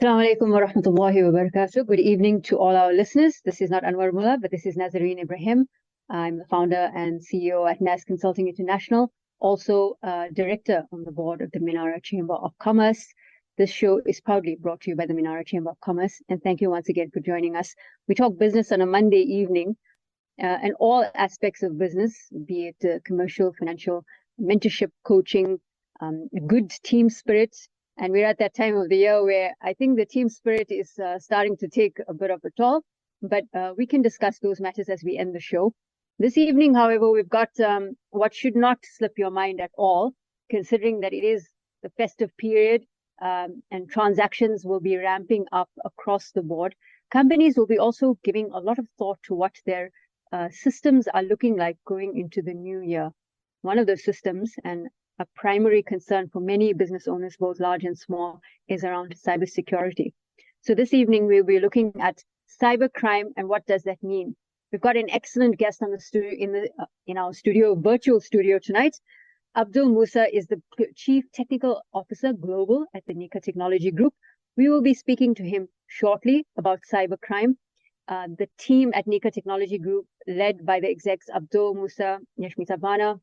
Assalamu alaikum wa rahmatullahi wa barakatuh. Good evening to all our listeners. This is not Anwar Mullah, but this is Nazareen Ebrahim. I'm the founder and CEO at NAS Consulting International, also director on the board of the Minara Chamber of Commerce. This show is proudly brought to you by the Minara Chamber of Commerce, and thank you once again for joining us. We talk business on a Monday evening, and all aspects of business, be it commercial, financial, mentorship, coaching, good team spirit. And we're at that time of the year where I think the team spirit is starting to take a bit of a toll, but we can discuss those matters as we end the show. This evening, however, we've got what should not slip your mind at all, considering that it is the festive period and transactions will be ramping up across the board. Companies will be also giving a lot of thought to what their systems are looking like going into the new year. One of those systems, and a primary concern for many business owners, both large and small, is around cybersecurity. So this evening, we'll be looking at cybercrime and what does that mean. We've got an excellent guest on the studio in our studio, virtual studio tonight. Abdul Moosa is the Chief Technical Officer Global at the Nihka Technology Group. We will be speaking to him shortly about cybercrime. The team at Nihka Technology Group, led by the execs Abdul Moosa, Yashmita Bana,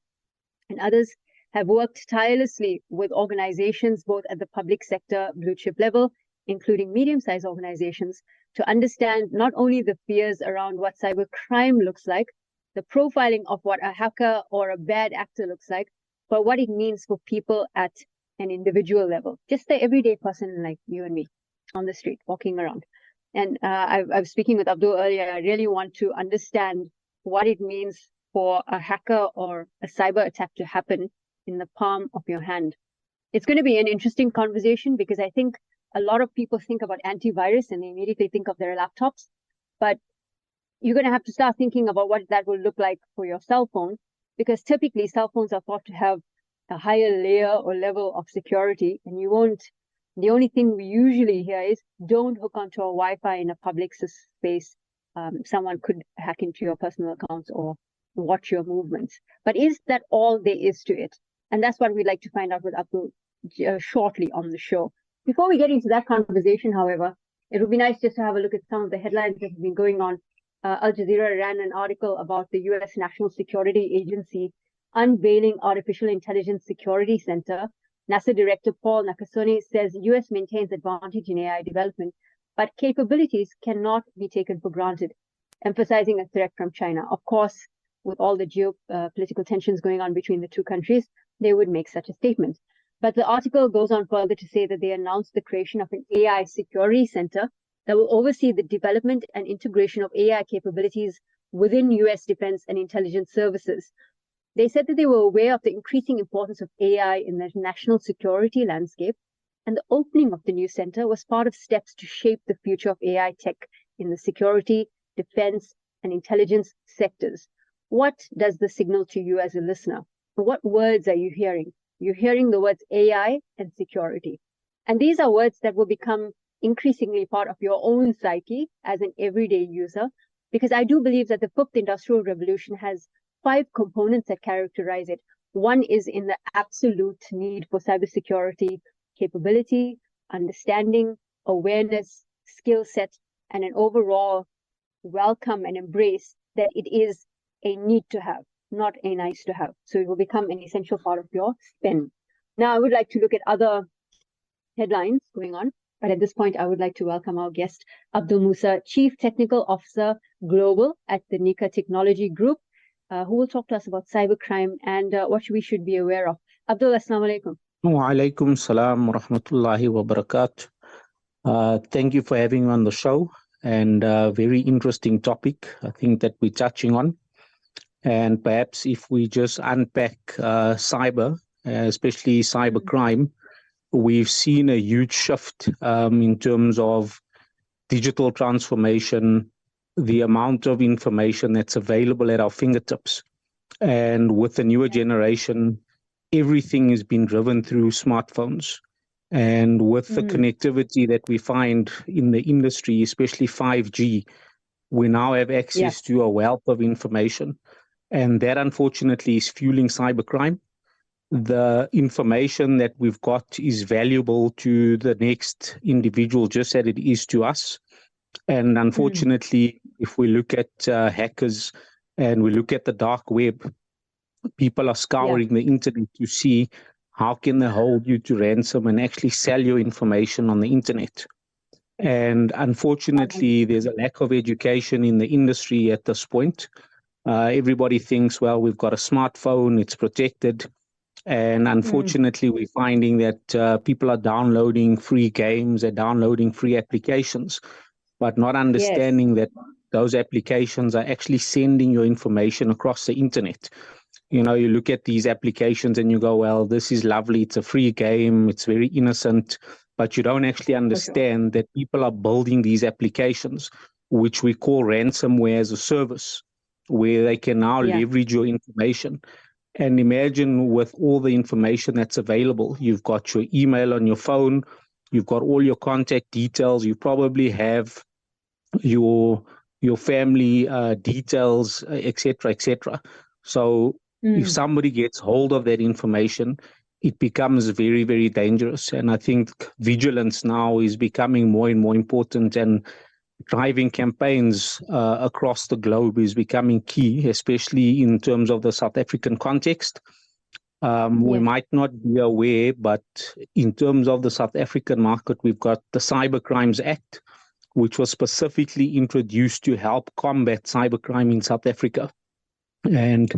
and others, have worked tirelessly with organizations both at the public sector blue chip level, including medium-sized organizations, to understand not only the fears around what cybercrime looks like, the profiling of what a hacker or a bad actor looks like, but what it means for people at an individual level, just the everyday person like you and me on the street, walking around. And I was speaking with Abdul earlier. I really want to understand what it means for a hacker or a cyber attack to happen in the palm of your hand. It's going to be an interesting conversation because I think a lot of people think about antivirus and they immediately think of their laptops, but you're going to have to start thinking about what that will look like for your cell phone, because typically cell phones are thought to have a higher layer or level of security, and the only thing we usually hear is don't hook onto a Wi-Fi in a public space. Someone could hack into your personal accounts or watch your movements. But is that all there is to it? And that's what we'd like to find out with Abdul shortly on the show. Before we get into that conversation, however, it would be nice just to have a look at some of the headlines that have been going on. Al Jazeera ran an article about the US National Security Agency unveiling Artificial Intelligence Security Center. NASA Director Paul Nakasone says US maintains advantage in AI development, but capabilities cannot be taken for granted, emphasizing a threat from China. Of course, with all the geopolitical tensions going on between the two countries, they would make such a statement. But the article goes on further to say that they announced the creation of an AI security center that will oversee the development and integration of AI capabilities within US defense and intelligence services. They said that they were aware of the increasing importance of AI in the national security landscape, and the opening of the new center was part of steps to shape the future of AI tech in the security, defense, and intelligence sectors. What does this signal to you as a listener? What words are you hearing? You're hearing the words AI and security. And these are words that will become increasingly part of your own psyche as an everyday user, because I do believe that the fifth industrial revolution has 5 components that characterize it. One is in the absolute need for cybersecurity capability, understanding, awareness, skill set, and an overall welcome and embrace that it is a need to have, not a nice to have. So it will become an essential part of your spend. Now, I would like to look at other headlines going on, but at this point, I would like to welcome our guest, Abdul Moosa, Chief Technical Officer Global at the Nihka Technology Group, who will talk to us about cybercrime and what we should be aware of. Abdul, assalamu alaikum. Wa alaikum salam wa rahmatullahi wa barakatuh. Thank you for having me on the show, and a very interesting topic I think that we're touching on. And perhaps if we just unpack cyber, especially cybercrime, we've seen a huge shift in terms of digital transformation, the amount of information that's available at our fingertips. And with the newer generation, everything has been driven through smartphones. And with the connectivity that we find in the industry, especially 5G, we now have access to a wealth of information. And that, unfortunately, is fueling cybercrime. the information that we've got is valuable to the next individual, just as it is to us. And unfortunately, if we look at hackers and we look at the dark web, people are scouring the internet to see how can they hold you to ransom and actually sell your information on the internet. And unfortunately, there's a lack of education in the industry at this point. Everybody thinks, well, we've got a smartphone, it's protected. And unfortunately, we're finding that people are downloading free games, they're downloading free applications, but not understanding that those applications are actually sending your information across the internet. You know, you look at these applications and you go, well, this is lovely, it's a free game, it's very innocent, but you don't actually understand that people are building these applications, which we call ransomware as a service, where they can now leverage your information. And imagine with all the information that's available, you've got your email on your phone, you've got all your contact details, you probably have your family details, etc., etc. So if somebody gets hold of that information, it becomes very, very dangerous. And I think vigilance now is becoming more and more important, and driving campaigns across the globe is becoming key, especially in terms of the South African context. We might not be aware, but in terms of the South African market, we've got the Cybercrimes Act, which was specifically introduced to help combat cybercrime in South Africa. And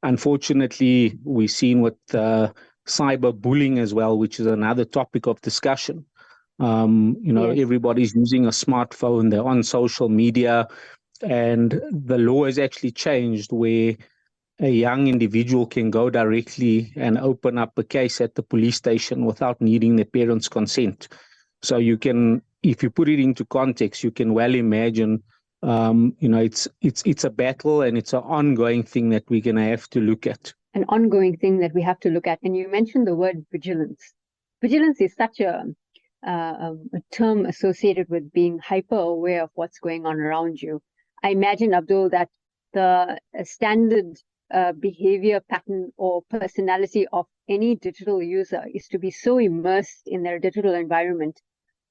unfortunately, we've seen with cyberbullying as well, which is another topic of discussion. Everybody's using a smartphone, they're on social media, and the law has actually changed where a young individual can go directly and open up a case at the police station without needing their parents' consent. So you can, if you put it into context, you can well imagine, it's a battle and it's an ongoing thing that we're going to have to look at. An ongoing thing that we have to look at. And you mentioned the word vigilance. Vigilance is such a term associated with being hyper aware of what's going on around you. I imagine, Abdul, that the standard behavior pattern or personality of any digital user is to be so immersed in their digital environment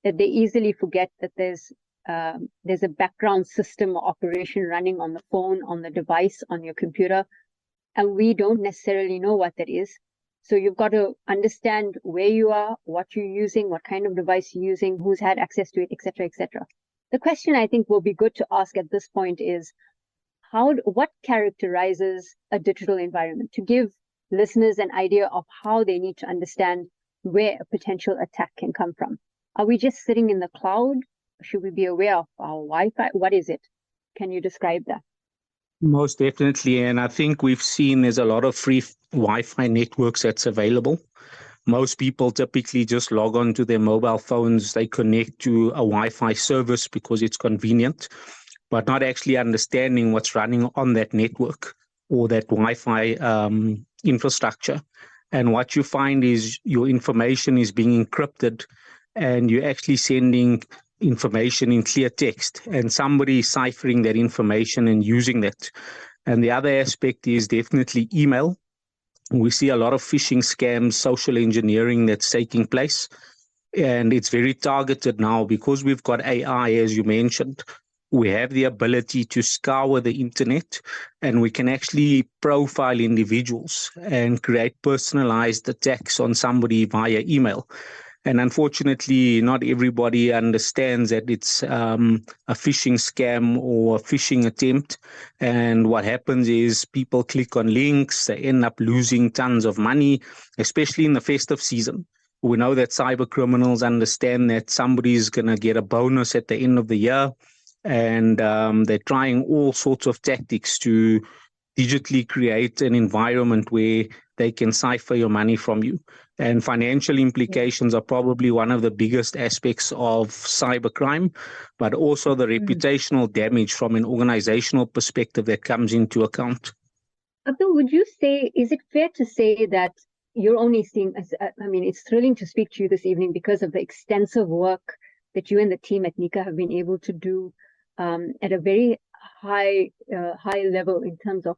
that they easily forget that there's a background system or operation running on the phone, on the device, on your computer, and we don't necessarily know what that is. So you've got to understand where you are, what you're using, what kind of device you're using, who's had access to it, etc., etc. The question I think will be good to ask at this point is, what characterizes a digital environment, to give listeners an idea of how they need to understand where a potential attack can come from. Are we just sitting in the cloud? Should we be aware of our Wi-Fi? What is it? Can you describe that? Most definitely. And I think we've seen there's a lot of free Wi-Fi networks that's available. Most people typically just log on to their mobile phones. They connect to a Wi-Fi service because it's convenient, but not actually understanding what's running on that network or that Wi-Fi infrastructure. And what you find is your information is being encrypted and you're actually sending information in clear text and somebody is ciphering that information and using that. And the other aspect is definitely email. We see a lot of phishing scams, social engineering that's taking place. And it's very targeted now because we've got AI, as you mentioned. We have the ability to scour the internet and we can actually profile individuals and create personalized attacks on somebody via email. And unfortunately, not everybody understands that it's a phishing scam or a phishing attempt. And what happens is people click on links, they end up losing tons of money, especially in the festive season. We know that cyber criminals understand that somebody's going to get a bonus at the end of the year. And they're trying all sorts of tactics to digitally create an environment where they can cipher your money from you. And financial implications are probably one of the biggest aspects of cybercrime, but also the reputational damage from an organizational perspective that comes into account. Abdul, would you say, is it fair to say that you're only seeing, it's thrilling to speak to you this evening because of the extensive work that you and the team at Nihka have been able to do at a very high level in terms of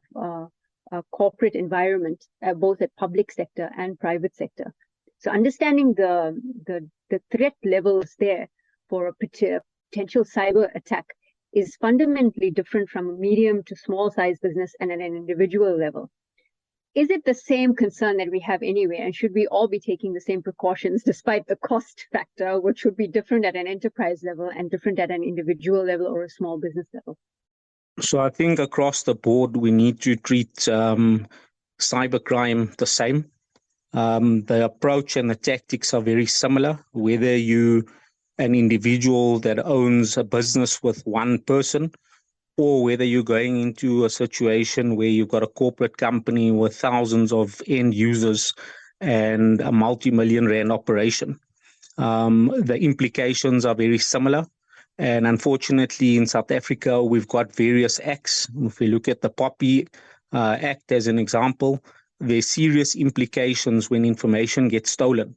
corporate environment, both at public sector and private sector. So understanding the threat levels there for a potential cyber attack is fundamentally different from a medium to small size business and at an individual level. Is it the same concern that we have anyway? And should we all be taking the same precautions despite the cost factor, which would be different at an enterprise level and different at an individual level or a small business level? So I think across the board, we need to treat cybercrime the same. The approach and the tactics are very similar, whether you an individual that owns a business with one person, or whether you're going into a situation where you've got a corporate company with thousands of end users and a multi-million rand operation. The implications are very similar. And unfortunately, in South Africa, we've got various acts. If we look at the POPI Act as an example, there's serious implications when information gets stolen.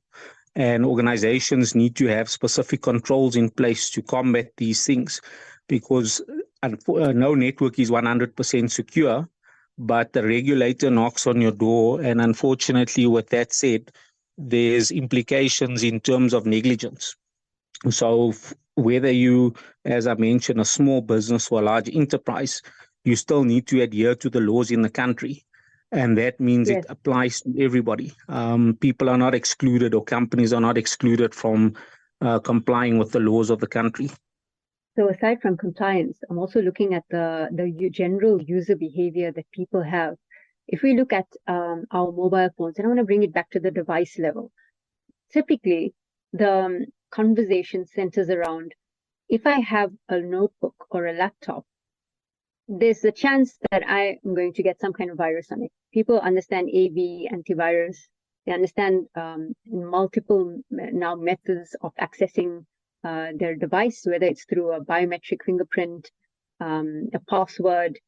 And organizations need to have specific controls in place to combat these things, because no network is 100% secure, but the regulator knocks on your door. And unfortunately, with that said, there's implications in terms of negligence. So whether you, as I mentioned, a small business or a large enterprise, you still need to adhere to the laws in the country. And that means It applies to everybody. People are not excluded, or companies are not excluded from complying with the laws of the country. So aside from compliance, I'm also looking at the general user behavior that people have. If we look at our mobile phones, and I want to bring it back to the device level, typically the conversation centers around, if I have a notebook or a laptop, there's a chance that I am going to get some kind of virus on it. People understand AV, antivirus. They understand multiple now methods of accessing their device, whether it's through a biometric fingerprint, a password,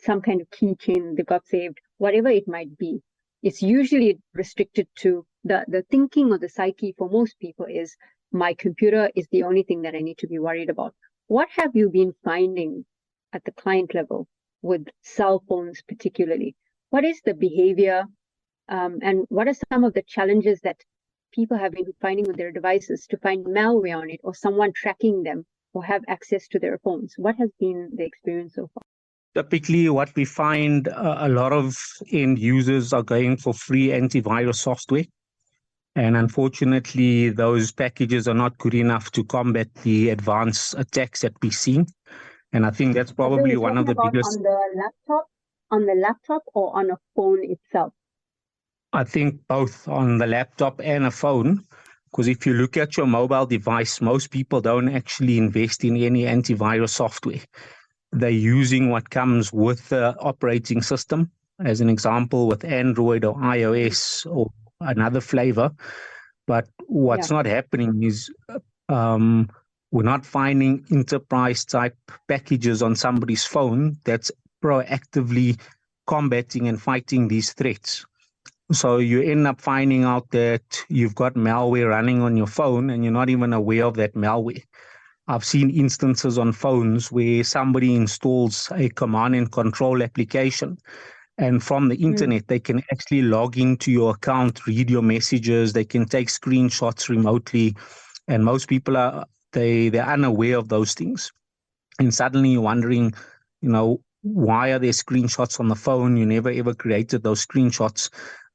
some kind of keychain they got saved, whatever it might be. It's usually restricted to the thinking or the psyche for most people is, my computer is the only thing that I need to be worried about. What have you been finding at the client level with cell phones particularly? What is the behavior and what are some of the challenges that people have been finding with their devices to find malware on it, or someone tracking them or have access to their phones? What has been the experience so far? Typically, what we find, a lot of end users are going for free antivirus software. And unfortunately, those packages are not good enough to combat the advanced attacks that we've seen. And I think that's probably one of the biggest. On the laptop or on a phone itself? I think both, on the laptop and a phone, because if you look at your mobile device, most people don't actually invest in any antivirus software. They're using what comes with the operating system, as an example, with Android or iOS or another flavor. But what's not happening is we're not finding enterprise type packages on somebody's phone that's proactively combating and fighting these threats. So you end up finding out that you've got malware running on your phone and you're not even aware of that malware. I've seen instances on phones where somebody installs a command and control application, and from the internet, they can actually log into your account, read your messages, they can take screenshots remotely. And most people they're unaware of those things. And suddenly you're wondering, why are there screenshots on the phone? You never ever created those screenshots.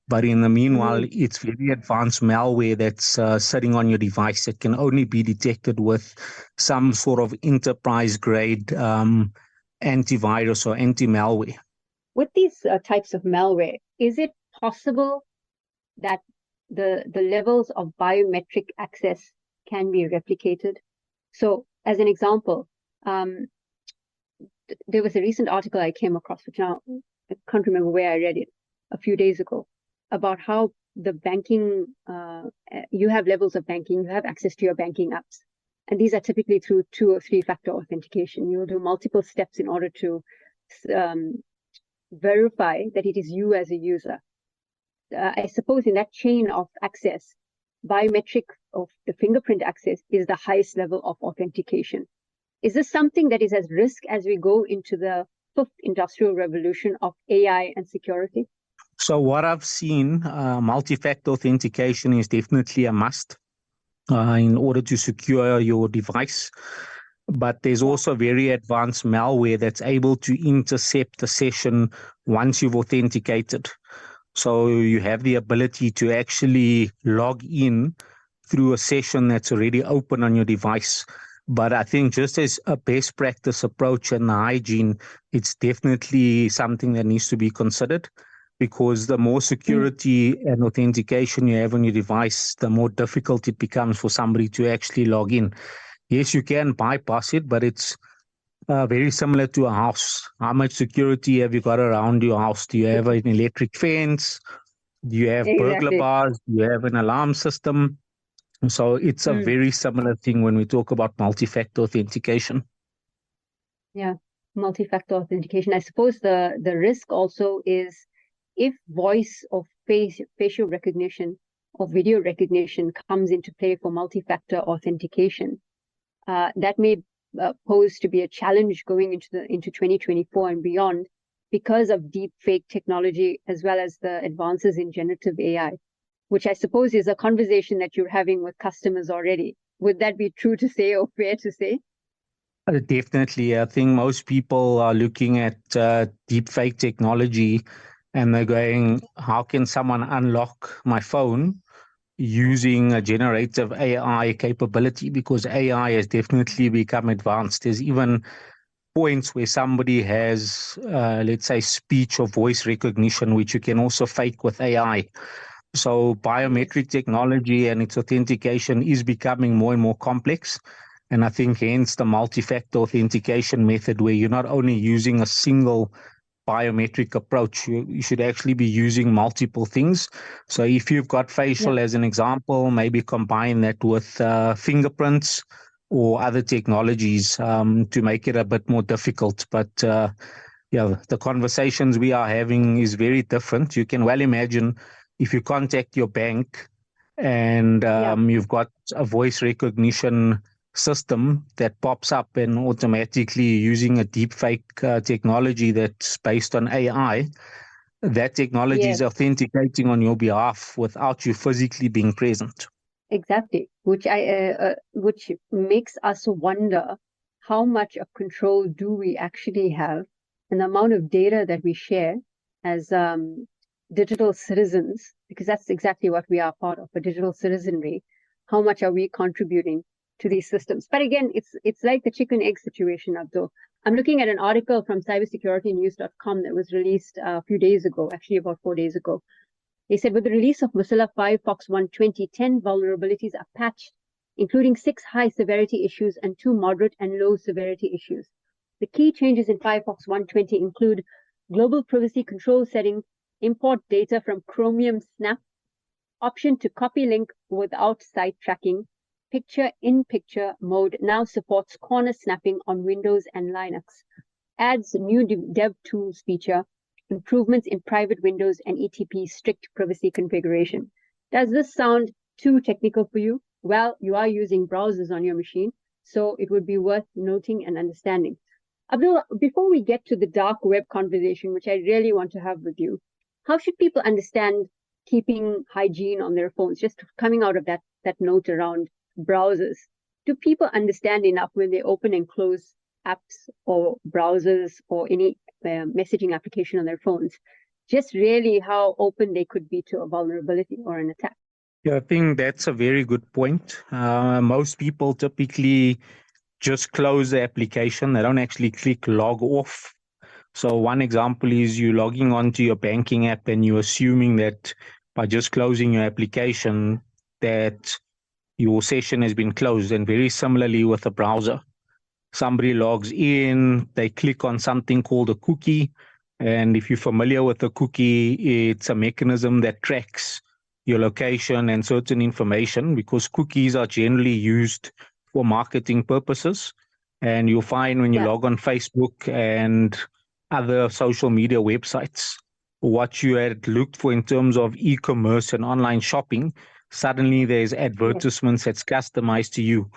But in the meanwhile, it's very advanced malware that's sitting on your device that can only be detected with some sort of enterprise-grade antivirus or anti-malware. With these types of malware, is it possible that the levels of biometric access can be replicated? So, as an example, there was a recent article I came across, which now I can't remember where I read it, a few days ago, about how the banking, you have levels of banking, you have access to your banking apps. And these are typically through 2 or 3 factor authentication. You'll do multiple steps in order to verify that it is you as a user. I suppose in that chain of access, biometric of the fingerprint access is the highest level of authentication. Is this something that is at risk as we go into the fifth industrial revolution of AI and security? So what I've seen, multi-factor authentication is definitely a must in order to secure your device. But there's also very advanced malware that's able to intercept the session once you've authenticated. So you have the ability to actually log in through a session that's already open on your device. But I think just as a best practice approach and the hygiene, it's definitely something that needs to be considered, because the more security and authentication you have on your device, the more difficult it becomes for somebody to actually log in. Yes, you can bypass it, but it's very similar to a house. How much security have you got around your house? Do you have an electric fence? Do you have burglar Exactly. bars? Do you have an alarm system? So it's a very similar thing when we talk about multi-factor authentication. Yeah, multi-factor authentication. I suppose the risk also is if voice or facial recognition or video recognition comes into play for multi-factor authentication, that may pose to be a challenge going into 2024 and beyond because of deep fake technology as well as the advances in generative AI, which I suppose is a conversation that you're having with customers already. Would that be true to say or fair to say? Definitely. I think most people are looking at deep fake technology and they're going, how can someone unlock my phone using a generative AI capability? Because AI has definitely become advanced. There's even points where somebody has, let's say, speech or voice recognition, which you can also fake with AI. So biometric technology and its authentication is becoming more and more complex. And I think hence the multi-factor authentication method, where you're not only using a single biometric approach, you should actually be using multiple things. So if you've got facial as an example, maybe combine that with fingerprints or other technologies to make it a bit more difficult. But yeah, the conversations we are having is very different. You can well imagine if you contact your bank and you've got a voice recognition system that pops up and automatically using a deep fake technology that's based on AI, that technology is authenticating on your behalf without you physically being present. Exactly, which makes us wonder how much of control do we actually have, and the amount of data that we share as digital citizens, because that's exactly what we are part of, a digital citizenry. How much are we contributing to these systems? But again, it's like the chicken egg situation, Abdul. I'm looking at an article from cybersecuritynews.com that was released a few days ago, actually about 4 days ago. They said with the release of Mozilla Firefox 1 2010, vulnerabilities are patched, including 6 high-severity issues and 2 moderate and low-severity issues. The key changes in Firefox 1.20 include global privacy control settings, import data from Chromium Snap, option to copy link without site tracking, picture-in-picture mode now supports corner snapping on Windows and Linux, adds new DevTools feature, improvements in private windows and ETP strict privacy configuration. Does this sound too technical for you? Well, you are using browsers on your machine, so it would be worth noting and understanding. Abdul, before we get to the dark web conversation, which I really want to have with you, how should people understand keeping hygiene on their phones? Just coming out of that note around browsers. Do people understand enough when they open and close apps or browsers or any messaging application on their phones, just really how open they could be to a vulnerability or an attack? Yeah, I think that's a very good point. Most people typically just close the application. They don't actually click log off. So one example is you logging onto your banking app and you're assuming that by just closing your application that your session has been closed. And very similarly with a browser. Somebody logs in, they click on something called a cookie. And if you're familiar with a cookie, it's a mechanism that tracks your location and certain information, because cookies are generally used for marketing purposes. And you'll find when you log on Facebook and other social media websites, what you had looked for in terms of e-commerce and online shopping, suddenly there's advertisements that's customized to you.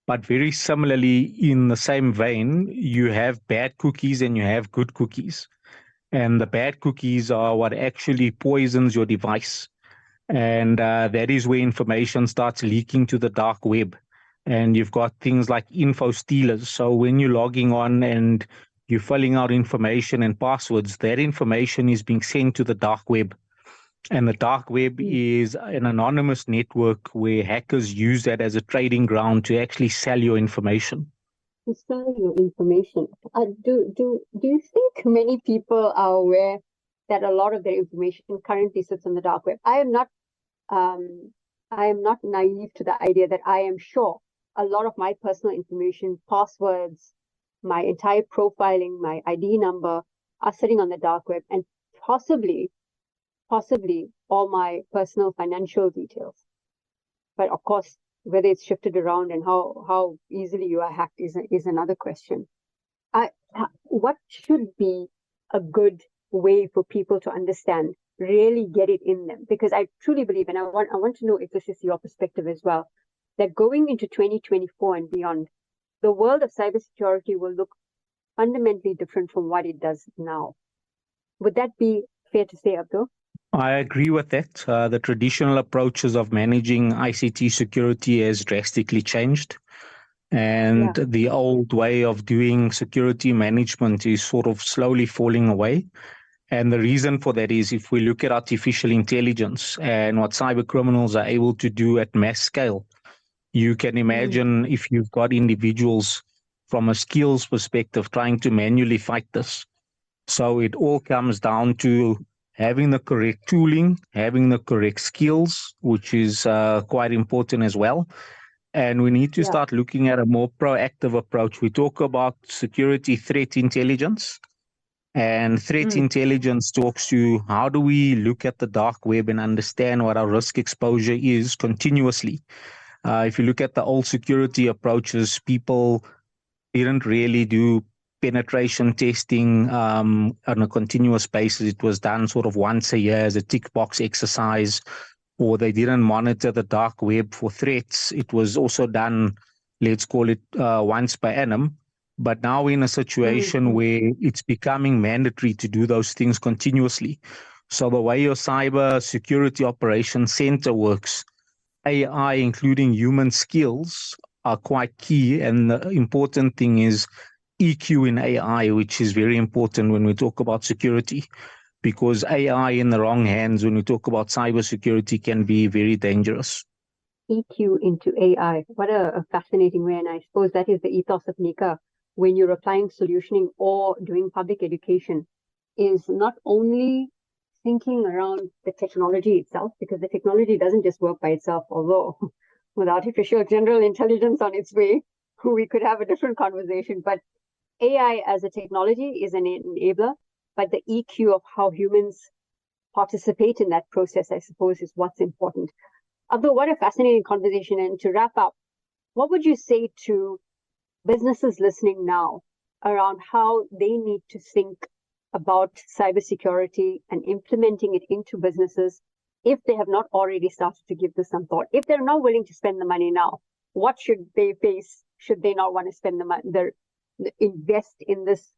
But very similarly, in the same vein, you have bad cookies and you have good cookies. And the bad cookies are what actually poisons your device. And that is where information starts leaking to the dark web. And you've got things like info stealers. So when you're logging on and you're filling out information and passwords, that information is being sent to the dark web. And the dark web is an anonymous network where hackers use that as a trading ground to actually sell your information. To sell your information. Do you think many people are aware that a lot of their information currently sits on the dark web? I am not naive to the idea that I am sure a lot of my personal information, passwords, my entire profiling, my ID number are sitting on the dark web, and possibly all my personal financial details. But of course, whether it's shifted around and how easily you are hacked is another question. What should be a good way for people to understand, really get it in them? Because I truly believe, and I want to know if this is your perspective as well, that going into 2024 and beyond, the world of cybersecurity will look fundamentally different from what it does now. Would that be fair to say, Abdul? I agree with that. The traditional approaches of managing ICT security has drastically changed. And the old way of doing security management is sort of slowly falling away. And the reason for that is if we look at artificial intelligence and what cyber criminals are able to do at mass scale, you can imagine if you've got individuals from a skills perspective trying to manually fight this. So it all comes down to having the correct tooling, having the correct skills, which is quite important as well. And we need to start looking at a more proactive approach. We talk about security threat intelligence, and threat intelligence talks to how do we look at the dark web and understand what our risk exposure is continuously. If you look at the old security approaches, people didn't really do penetration testing on a continuous basis. It was done sort of once a year as a tick box exercise, or they didn't monitor the dark web for threats. It was also done, let's call it once per annum. But now we're in a situation where it's becoming mandatory to do those things continuously. So the way your cyber security operations center works, AI, including human skills, are quite key. And the important thing is EQ in AI, which is very important when we talk about security, because AI in the wrong hands when we talk about cybersecurity can be very dangerous. EQ into AI. What a fascinating way. And I suppose that is the ethos of Nihka when you're applying solutioning or doing public education, is not only thinking around the technology itself, because the technology doesn't just work by itself, although with artificial general intelligence on its way, we could have a different conversation. But AI as a technology is an enabler, but the EQ of how humans participate in that process, I suppose, is what's important. Abdul, what a fascinating conversation. And to wrap up, what would you say to businesses listening now around how they need to think about cybersecurity and implementing it into businesses if they have not already started to give this some thought? If they're not willing to spend the money now, what should they face? Should they not want to spend the money, invest in this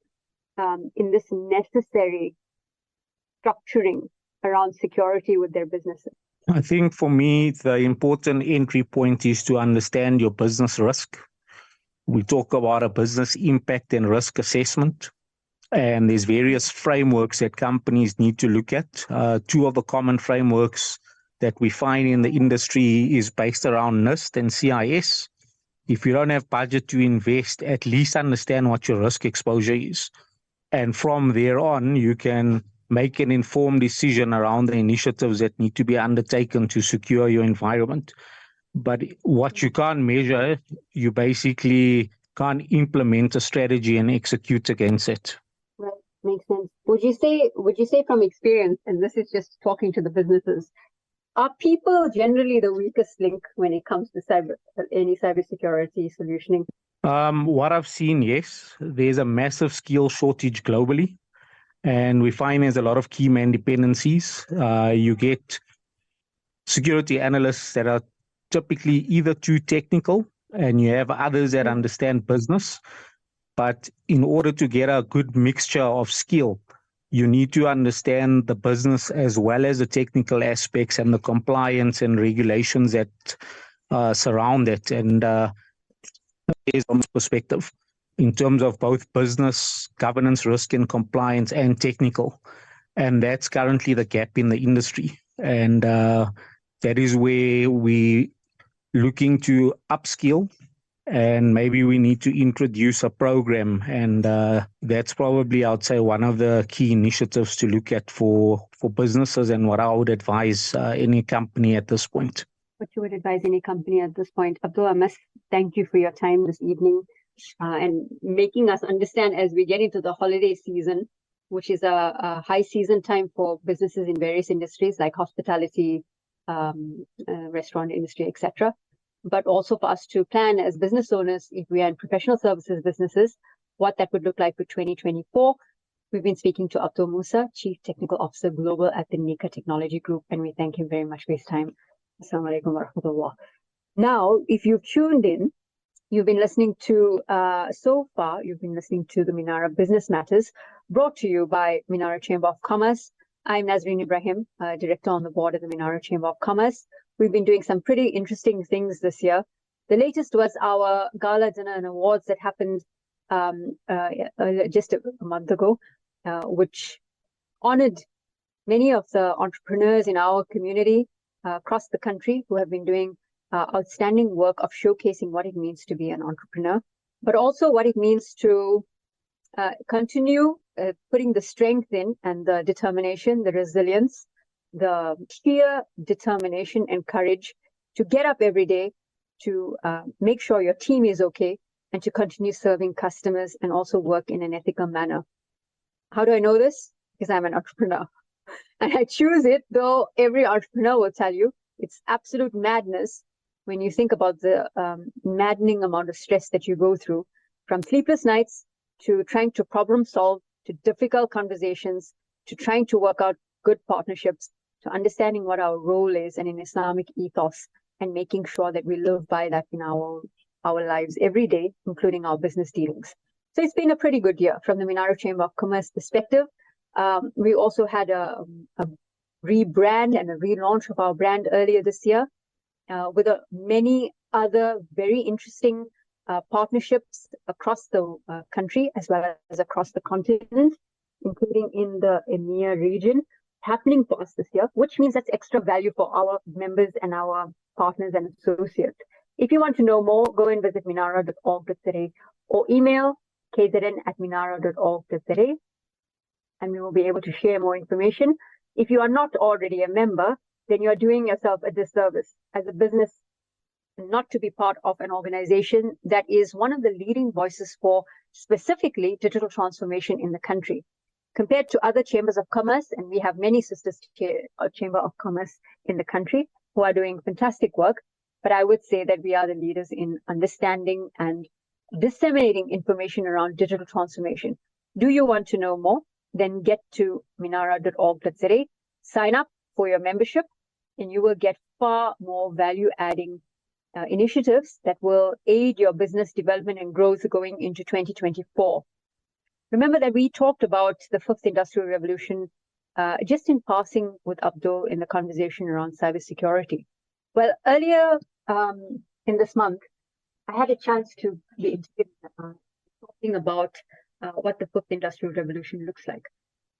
necessary structuring around security with their businesses? I think for me, the important entry point is to understand your business risk. We talk about a business impact and risk assessment, and there's various frameworks that companies need to look at. Two of the common frameworks that we find in the industry is based around NIST and CIS. If you don't have budget to invest, at least understand what your risk exposure is. And from there on, you can make an informed decision around the initiatives that need to be undertaken to secure your environment. But what you can't measure, you basically can't implement a strategy and execute against it. Right, makes sense. Would you say from experience, and this is just talking to the businesses, are people generally the weakest link when it comes to any cybersecurity solutioning? What I've seen, yes, there's a massive skill shortage globally, and we find there's a lot of key man dependencies. You get security analysts that are typically either too technical and you have others that understand business. But in order to get a good mixture of skill, you need to understand the business as well as the technical aspects and the compliance and regulations that surround it. And is from perspective in terms of both business, governance, risk and compliance, and technical. And that's currently the gap in the industry. And that is where we looking to upskill, and maybe we need to introduce a program. And that's probably, I'd say, one of the key initiatives to look at for businesses, and what I would advise any company at this point. What you would advise any company at this point. Abdul, I must thank you for your time this evening and making us understand as we get into the holiday season, which is a high season time for businesses in various industries like hospitality, restaurant industry, etc. But also for us to plan as business owners, if we are in professional services businesses, what that would look like for 2024. We've been speaking to Abdul Moosa, Chief Technical Officer Global at the Nihka Technology Group, and we thank him very much for his time. Assalamu alaikum wa rahmatullah. Now, if you've tuned in, you've been listening to, so far, you've been listening to the Minara Business Matters, brought to you by Minara Chamber of Commerce. I'm Nazareen Ebrahim, Director on the board of the Minara Chamber of Commerce. We've been doing some pretty interesting things this year. The latest was our gala dinner and awards that happened just a month ago, which honored many of the entrepreneurs in our community across the country who have been doing outstanding work of showcasing what it means to be an entrepreneur, but also what it means to continue putting the strength in and the determination, the resilience, the sheer determination and courage to get up every day, to make sure your team is okay, and to continue serving customers and also work in an ethical manner. How do I know this? Because I'm an entrepreneur. And I choose it, though every entrepreneur will tell you it's absolute madness when you think about the maddening amount of stress that you go through, from sleepless nights to trying to problem solve, to difficult conversations, to trying to work out good partnerships, to understanding what our role is and an Islamic ethos, and making sure that we live by that in our lives every day, including our business dealings. So it's been a pretty good year from the Minara Chamber of Commerce perspective. We also had a rebrand and a relaunch of our brand earlier this year with many other very interesting partnerships across the country as well as across the continent, including in the EMEA region, happening for us this year, which means that's extra value for our members and our partners and associates. If you want to know more, go and visit minara.org.za or email kzn@minara.org.za, and we will be able to share more information. If you are not already a member, then you're doing yourself a disservice as a business not to be part of an organization that is one of the leading voices for specifically digital transformation in the country. Compared to other chambers of commerce, and we have many sisters chamber of commerce in the country who are doing fantastic work, but I would say that we are the leaders in understanding and disseminating information around digital transformation. Do you want to know more? Then get to minara.org.za, sign up for your membership, and you will get far more value-adding initiatives that will aid your business development and growth going into 2024. Remember that we talked about the fifth industrial revolution just in passing with Abdul in the conversation around cybersecurity. Well, earlier in this month, I had a chance to be interviewed talking about what the fifth industrial revolution looks like.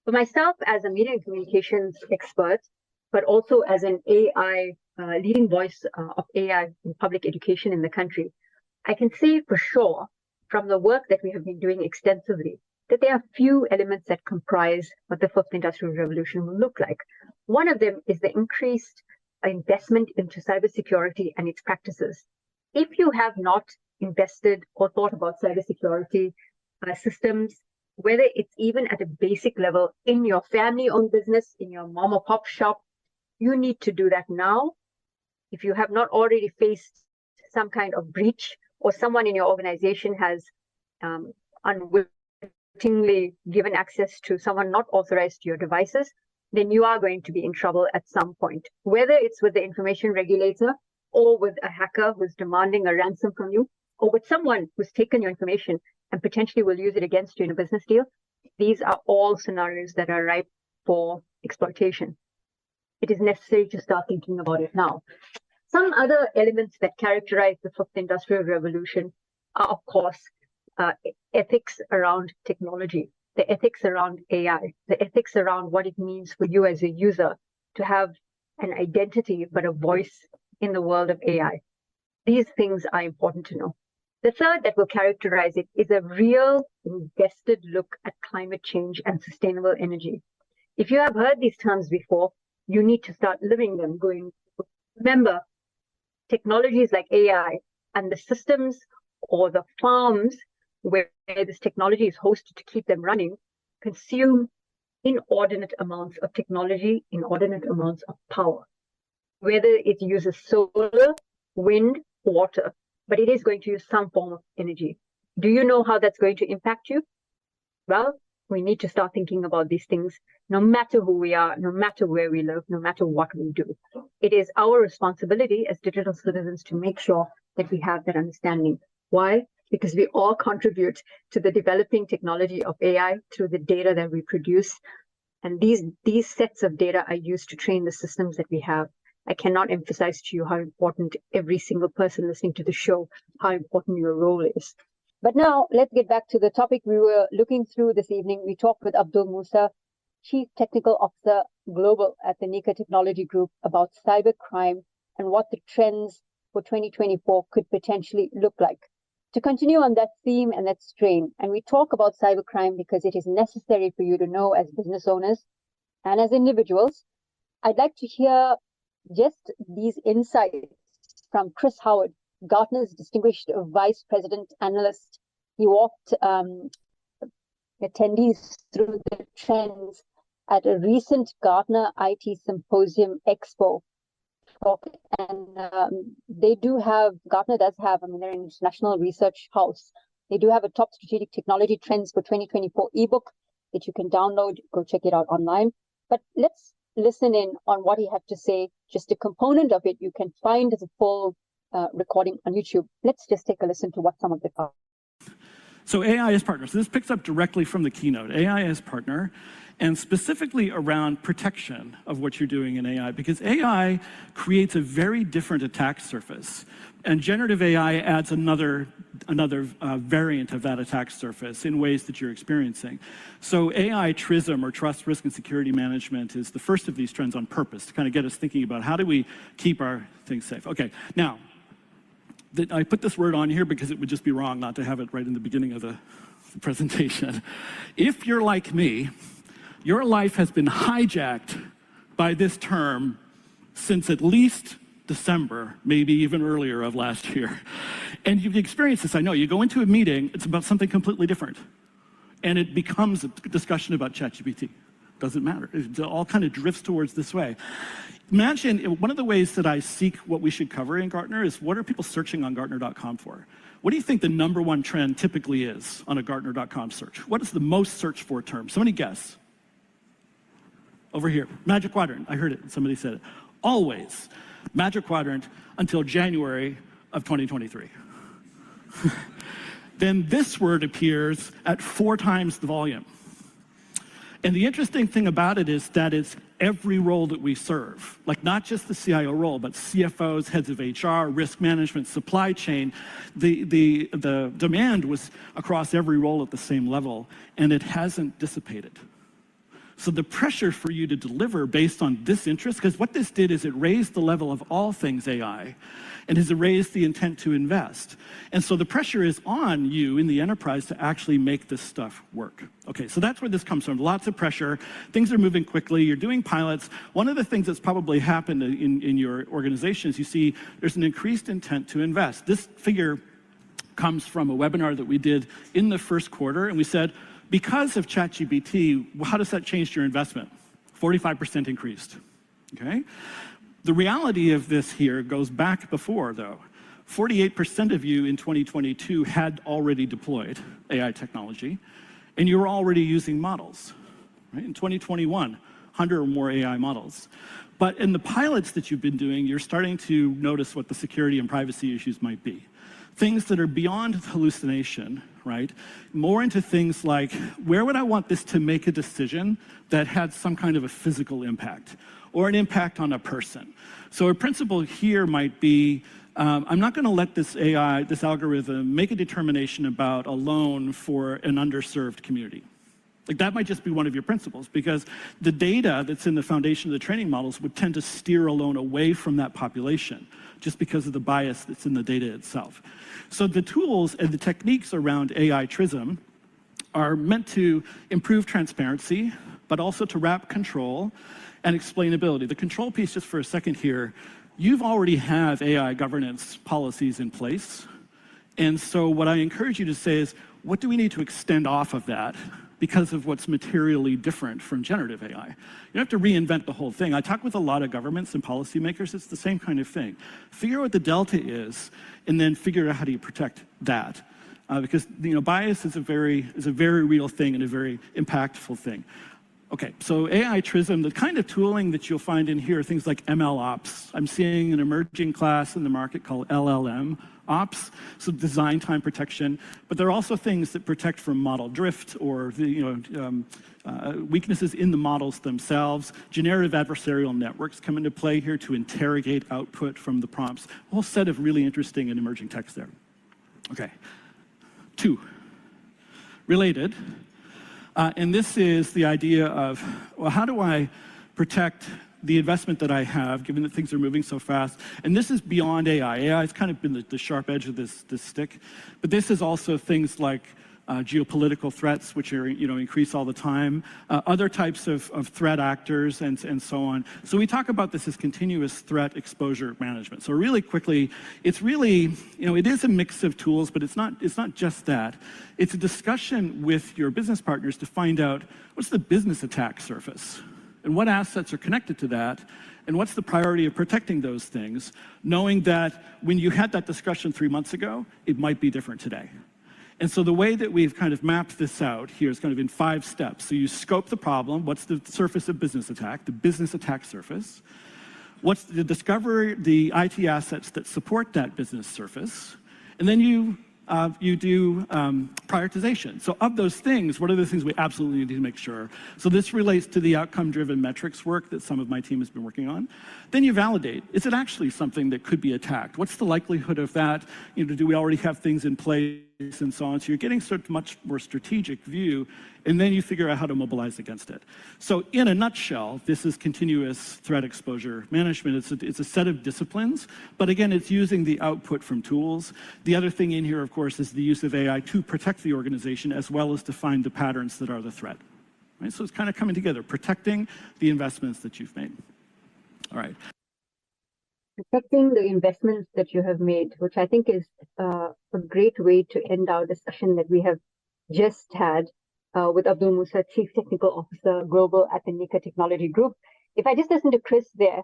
For myself, as a media and communications expert, but also as an AI leading voice of AI in public education in the country, I can say for sure from the work that we have been doing extensively that there are few elements that comprise what the fifth industrial revolution will look like. One of them is the increased investment into cybersecurity and its practices. If you have not invested or thought about cybersecurity systems, whether it's even at a basic level in your family-owned business, in your mom or pop shop, you need to do that now. If you have not already faced some kind of breach, or someone in your organization has unwittingly given access to someone not authorized to your devices, then you are going to be in trouble at some point. Whether it's with the information regulator, or with a hacker who's demanding a ransom from you, or with someone who's taken your information and potentially will use it against you in a business deal, these are all scenarios that are ripe for exploitation. It is necessary to start thinking about it now. Some other elements that characterize the fifth industrial revolution are, of course, ethics around technology, the ethics around AI, the ethics around what it means for you as a user to have an identity but a voice in the world of AI. These things are important to know. The third that will characterize it is a real invested look at climate change and sustainable energy. If you have heard these terms before, you need to start living them. Remember, technologies like AI and the systems or the farms where this technology is hosted to keep them running consume inordinate amounts of technology, inordinate amounts of power. Whether it uses solar, wind, water, but it is going to use some form of energy. Do you know how that's going to impact you? Well, we need to start thinking about these things, no matter who we are, no matter where we live, no matter what we do. It is our responsibility as digital citizens to make sure that we have that understanding. Why? Because we all contribute to the developing technology of AI through the data that we produce. And these sets of data are used to train the systems that we have. I cannot emphasize to you how important every single person listening to the show, how important your role is. But now let's get back to the topic we were looking through this evening. We talked with Abdul Moosa, Chief Technical Officer Global at the Nihka Technology Group, about cybercrime and what the trends for 2024 could potentially look like. To continue on that theme and that strain, and we talk about cybercrime because it is necessary for you to know as business owners and as individuals, I'd like to hear just these insights from Chris Howard, Gartner's Distinguished Vice President Analyst. He walked attendees through the trends at a recent Gartner IT Symposium Expo talk. And Gartner does have, they're an international research house. They do have a top strategic technology trends for 2024 ebook that you can download. Go check it out online. But let's listen in on what he had to say. Just a component of it you can find as a full recording on YouTube. Let's just take a listen to what some of it are. So AI as partner. So this picks up directly from the keynote. AI as partner, and specifically around protection of what you're doing in AI, because AI creates a very different attack surface. And generative AI adds another variant of that attack surface in ways that you're experiencing. So AI TRISM, or Trust, Risk, and Security Management, is the first of these trends on purpose to kind of get us thinking about how do we keep our things safe. Okay, now, I put this word on here because it would just be wrong not to have it right in the beginning of the presentation. If you're like me, your life has been hijacked by this term since at least December, maybe even earlier of last year. And you've experienced this, I know. You go into a meeting, it's about something completely different. And it becomes a discussion about ChatGPT. Doesn't matter. It all kind of drifts towards this way. Imagine, one of the ways that I seek what we should cover in Gartner is what are people searching on Gartner.com for? What do you think the #1 trend typically is on a Gartner.com search? What is the most searched for term? Somebody guess. Over here, Magic Quadrant. I heard it, somebody said it. Always Magic Quadrant until January of 2023. Then this word appears at 4 times the volume. And the interesting thing about it is that it's every role that we serve, like not just the CIO role, but CFOs, heads of HR, risk management, supply chain. The demand was across every role at the same level, and it hasn't dissipated. So the pressure for you to deliver based on this interest, because what this did is it raised the level of all things AI, and has raised the intent to invest. And so the pressure is on you in the enterprise to actually make this stuff work. Okay, so that's where this comes from. Lots of pressure. Things are moving quickly. You're doing pilots. One of the things that's probably happened in your organization is you see there's an increased intent to invest. This figure comes from a webinar that we did in the first quarter, and we said, because of ChatGPT, how does that change your investment? 45% increased, okay? The reality of this here goes back before, though. 48% of you in 2022 had already deployed AI technology, and you were already using models, right? In 2021, 100 or more AI models. But in the pilots that you've been doing, you're starting to notice what the security and privacy issues might be. Things that are beyond hallucination, right? More into things like, where would I want this to make a decision that had some kind of a physical impact or an impact on a person? So a principle here might be, I'm not going to let this AI, this algorithm, make a determination about a loan for an underserved community. Like that might just be one of your principles, because the data that's in the foundation of the training models would tend to steer a loan away from that population, just because of the bias that's in the data itself. So the tools and the techniques around AI TRISM are meant to improve transparency, but also to wrap control and explainability. The control piece, just for a second here, you've already have AI governance policies in place. And so what I encourage you to say is, what do we need to extend off of that because of what's materially different from generative AI? You don't have to reinvent the whole thing. I talk with a lot of governments and policymakers, it's the same kind of thing. Figure out what the delta is, and then figure out how do you protect that. Because bias is a very real thing and a very impactful thing. Okay, so AI TRISM, the kind of tooling that you'll find in here are things like ML ops. I'm seeing an emerging class in the market called LLM ops, so design time protection. But there are also things that protect from model drift or weaknesses in the models themselves. Generative adversarial networks come into play here to interrogate output from the prompts. A whole set of really interesting and emerging text there. Okay, 2, related. And this is the idea of, well, how do I protect the investment that I have, given that things are moving so fast? And this is beyond AI. AI has kind of been the sharp edge of this stick. But this is also things like geopolitical threats, which are increase all the time, other types of threat actors, and so on. So we talk about this as continuous threat exposure management. So really quickly, it's really, it is a mix of tools, but it's not just that. It's a discussion with your business partners to find out what's the business attack surface and what assets are connected to that, and what's the priority of protecting those things, knowing that when you had that discussion 3 months ago, it might be different today. And so the way that we've kind of mapped this out here is kind of in 5 steps. So you scope the problem. What's the surface of business attack, the business attack surface? What's the discovery, the IT assets that support that business surface? And then you do prioritization. So of those things, what are the things we absolutely need to make sure? So this relates to the outcome-driven metrics work that some of my team has been working on. Then you validate. Is it actually something that could be attacked? What's the likelihood of that? Do we already have things in place and so on? So you're getting sort of much more strategic view, and then you figure out how to mobilize against it. So in a nutshell, this is continuous threat exposure management. It's a set of disciplines, but again, it's using the output from tools. The other thing in here, of course, is the use of AI to protect the organization as well as to find the patterns that are the threat. Right? So it's kind of coming together, protecting the investments that you've made. All right. Protecting the investments that you have made, which I think is a great way to end our discussion that we have just had with Abdul Moosa, Chief Technical Officer Global at the Nihka Technology Group. If I just listen to Chris there,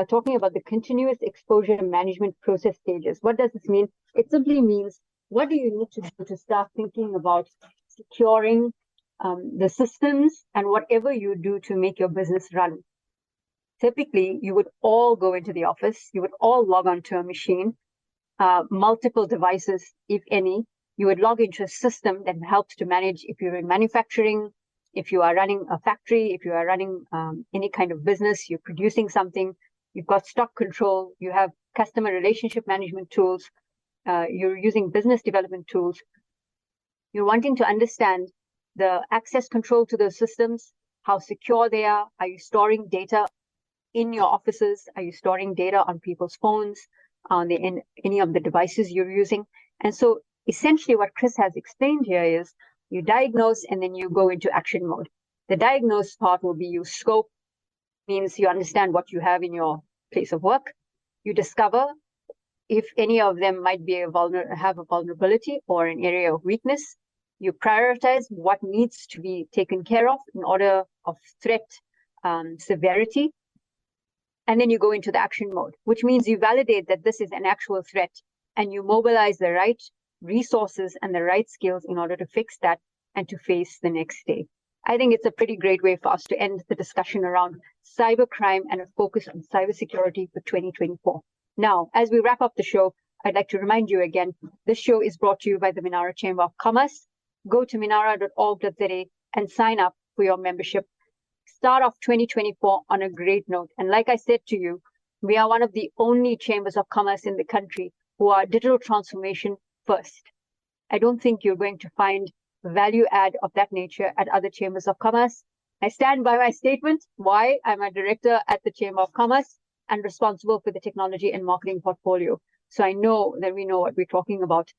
talking about the continuous exposure management process stages, what does this mean? It simply means, what do you need to do to start thinking about securing the systems and whatever you do to make your business run? Typically, you would all go into the office, you would all log onto a machine, multiple devices, if any. You would log into a system that helps to manage if you're in manufacturing, if you are running a factory, if you are running any kind of business, you're producing something, you've got stock control, you have customer relationship management tools, you're using business development tools. You're wanting to understand the access control to those systems, how secure they are. Are you storing data in your offices? Are you storing data on people's phones, on any of the devices you're using? And so essentially what Chris has explained here is you diagnose and then you go into action mode. The diagnose part will be you scope, means you understand what you have in your place of work. You discover if any of them might be have a vulnerability or an area of weakness. You prioritize what needs to be taken care of in order of threat severity. And then you go into the action mode, which means you validate that this is an actual threat and you mobilize the right resources and the right skills in order to fix that and to face the next day. I think it's a pretty great way for us to end the discussion around cybercrime and a focus on cybersecurity for 2024. Now, as we wrap up the show, I'd like to remind you again, this show is brought to you by the Minara Chamber of Commerce. Go to minara.org.za and sign up for your membership. Start off 2024 on a great note. And like I said to you, we are one of the only chambers of commerce in the country who are digital transformation first. I don't think you're going to find value add of that nature at other chambers of commerce. I stand by my statement. Why? I'm a director at the Chamber of Commerce and responsible for the technology and marketing portfolio. So I know that we know what we're talking about.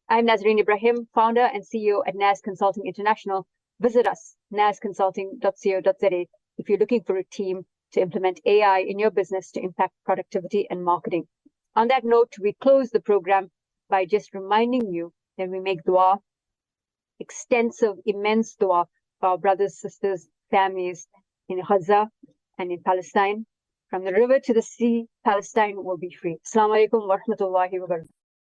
I'm Nazareen Ebrahim, founder and CEO at NAS Consulting International. Visit us, nasconsulting.co.za, if you're looking for a team to implement AI in your business to impact productivity and marketing. On that note, we close the program by just reminding you that we make dua, extensive, immense dua for our brothers, sisters, families in Gaza and in Palestine. From the river to the sea, Palestine will be free. Assalamu alaikum wa rahmatullahi wa barakatuh.